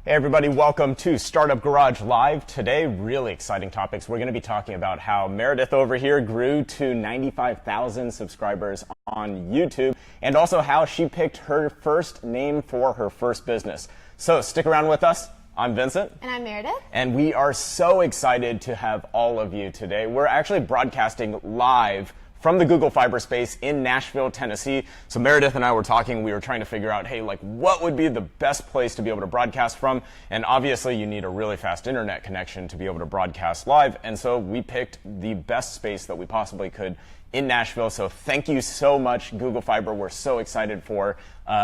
Hey everybody, welcome to Startup Garage Live. Today, really exciting topics. We're going to be talking about how Meredith over here grew to 95,000 subscribers on YouTube, and also how she picked her first name for her first business. So stick around with us. I'm Vincent. And I'm Meredith. And we are so excited to have all of you today. We're actually broadcasting live from the Google Fiber space in Nashville, Tennessee. So Meredith and I were talking, we were trying to figure out, hey, like what would be the best place to be able to broadcast from? And obviously you need a really fast internet connection to be able to broadcast live. And so we picked the best space that we possibly could in Nashville. So thank you so much, Google Fiber. We're so excited for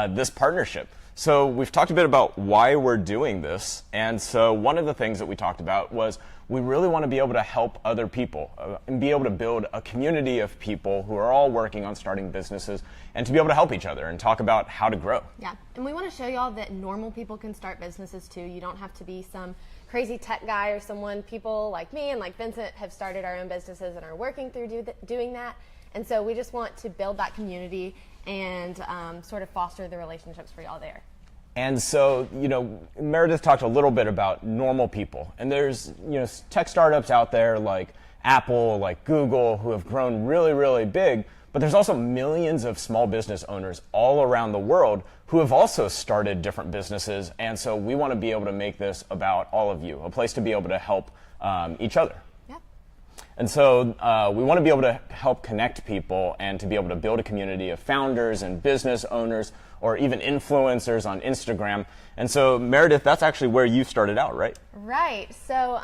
this partnership. So we've talked a bit about why we're doing this. And so one of the things that we talked about was we really want to be able to help other people and be able to build a community of people who are all working on starting businesses and to be able to help each other and talk about how to grow. Yeah, and we want to show y'all that normal people can start businesses too. You don't have to be some crazy tech guy or someone. People like me and like Vincent have started our own businesses and are working through doing that. And so we just want to build that community and sort of foster the relationships for y'all there. And so, Meredith talked a little bit about normal people. And there's, tech startups out there like Apple, like Google, who have grown really, really big. But there's also millions of small business owners all around the world who have also started different businesses. And so we want to be able to make this about all of you, a place to be able to help each other. And so we want to be able to help connect people and to be able to build a community of founders and business owners or even influencers on Instagram. And so, Meredith, that's actually where you started out, right? Right. So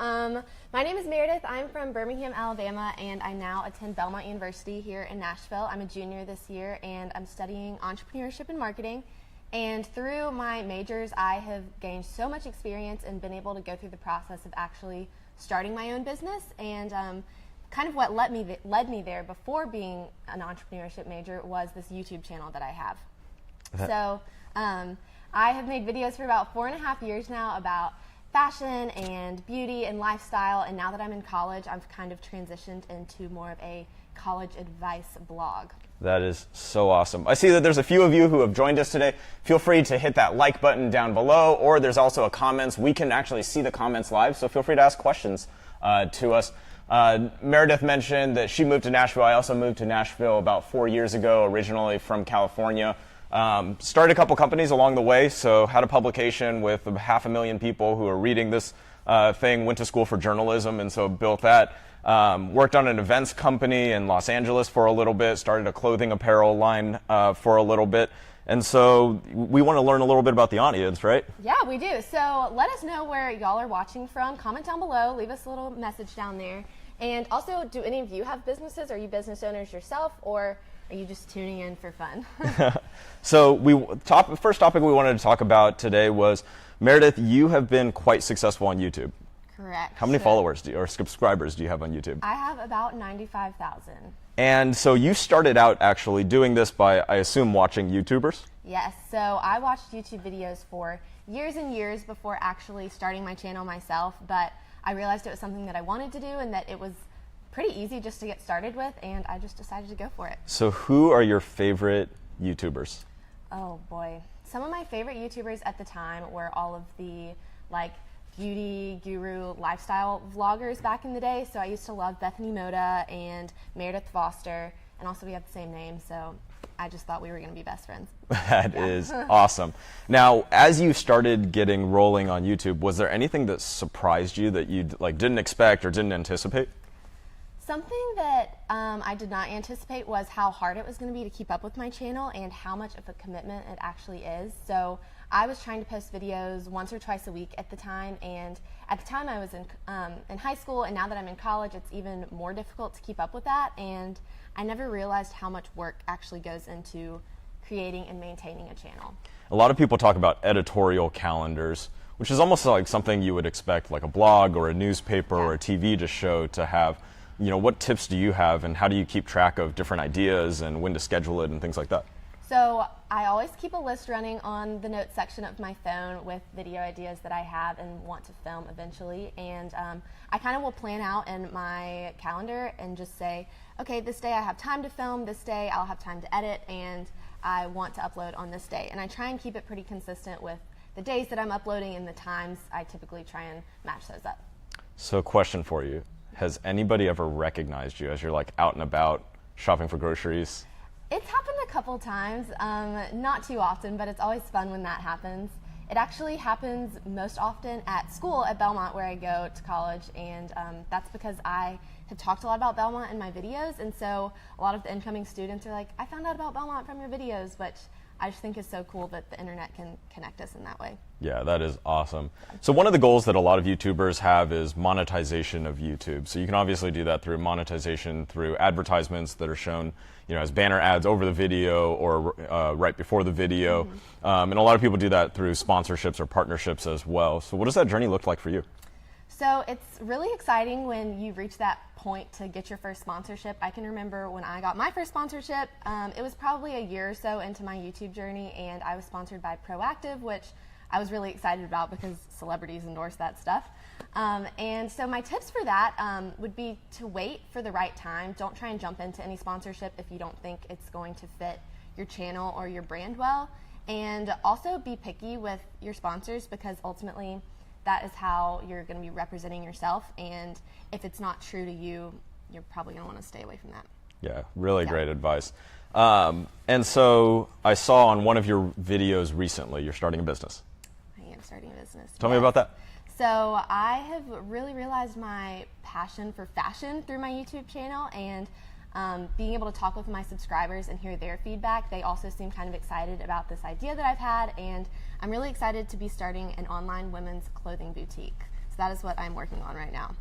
my name is Meredith. I'm from Birmingham, Alabama, and I now attend Belmont University here in Nashville. I'm a junior this year, and I'm studying entrepreneurship and marketing. And through my majors, I have gained so much experience and been able to go through the process of actually starting my own business. And kind of what led me there before being an entrepreneurship major was this YouTube channel that I have. So I have made videos for about 4.5 years now about fashion and beauty and lifestyle. And now that I'm in college, I've kind of transitioned into more of a college advice blog. That is so awesome. I see that there's a few of you who have joined us today. Feel free to hit that like button down below, or there's also a comments. We can actually see the comments live, so feel free to ask questions to us. Meredith mentioned that she moved to Nashville. I also moved to Nashville about 4 years ago, originally from California. Started a couple companies along the way, so had a publication with 500,000 people who are reading this thing, went to school for journalism, and so built that. Worked on an events company in Los Angeles for a little bit, started a clothing apparel line for a little bit. And so we want to learn a little bit about the audience, right? Yeah, we do. So let us know where y'all are watching from. Comment down below. Leave us a little message down there. And also, do any of you have businesses? Are you business owners yourself, or are you just tuning in for fun? So first topic we wanted to talk about today was, Meredith, you have been quite successful on YouTube. Correct. How many followers or subscribers do you have on YouTube? I have about 95,000. And so you started out actually doing this by, I assume, watching YouTubers? Yes. So I watched YouTube videos for years and years before actually starting my channel myself, but I realized it was something that I wanted to do and that it was pretty easy just to get started with, and I just decided to go for it. So who are your favorite YouTubers? Oh boy. Some of my favorite YouTubers at the time were all of the beauty guru lifestyle vloggers back in the day. So I used to love Bethany Moda and Meredith Foster, and also we have the same name, so I just thought we were going to be best friends. That is awesome. Now, as you started getting rolling on YouTube, was there anything that surprised you that you didn't expect or didn't anticipate? Something that I did not anticipate was how hard it was going to be to keep up with my channel and how much of a commitment it actually is. So I was trying to post videos once or twice a week at the time, and at the time I was in high school, and now that I'm in college, it's even more difficult to keep up with that, and I never realized how much work actually goes into creating and maintaining a channel. A lot of people talk about editorial calendars, which is almost like something you would expect like a blog or a newspaper or a TV show to have. What tips do you have, and how do you keep track of different ideas and when to schedule it and things like that? So I always keep a list running on the notes section of my phone with video ideas that I have and want to film eventually. And I kind of will plan out in my calendar and just say, okay, this day I have time to film, this day I'll have time to edit, and I want to upload on this day. And I try and keep it pretty consistent with the days that I'm uploading and the times, I typically try and match those up. So question for you. Has anybody ever recognized you as you're like out and about shopping for groceries? It's happened a couple times, not too often, but it's always fun when that happens. It actually happens most often at school at Belmont, where I go to college, and that's because I have talked a lot about Belmont in my videos, and so a lot of the incoming students are like, I found out about Belmont from your videos, which I just think is so cool that the internet can connect us in that way. Yeah, that is awesome. So one of the goals that a lot of YouTubers have is monetization of YouTube. So you can obviously do that through monetization through advertisements that are shown, as banner ads over the video or right before the video. And a lot of people do that through sponsorships or partnerships as well. So what does that journey look like for you? So it's really exciting when you reach that point to get your first sponsorship. I can remember when I got my first sponsorship, it was probably a year or so into my YouTube journey, and I was sponsored by Proactive, which I was really excited about because celebrities endorse that stuff. And so my tips for that would be to wait for the right time. Don't try and jump into any sponsorship if you don't think it's going to fit your channel or your brand well. And also be picky with your sponsors, because ultimately that is how you're going to be representing yourself. And if it's not true to you, you're probably going to want to stay away from that. Yeah, really great advice. And so I saw on one of your videos recently, you're starting a business. I am starting a business. Tell me about that. So I have really realized my passion for fashion through my YouTube channel, and being able to talk with my subscribers and hear their feedback. They also seem kind of excited about this idea that I've had, and I'm really excited to be starting an online women's clothing boutique. So that is what I'm working on right now.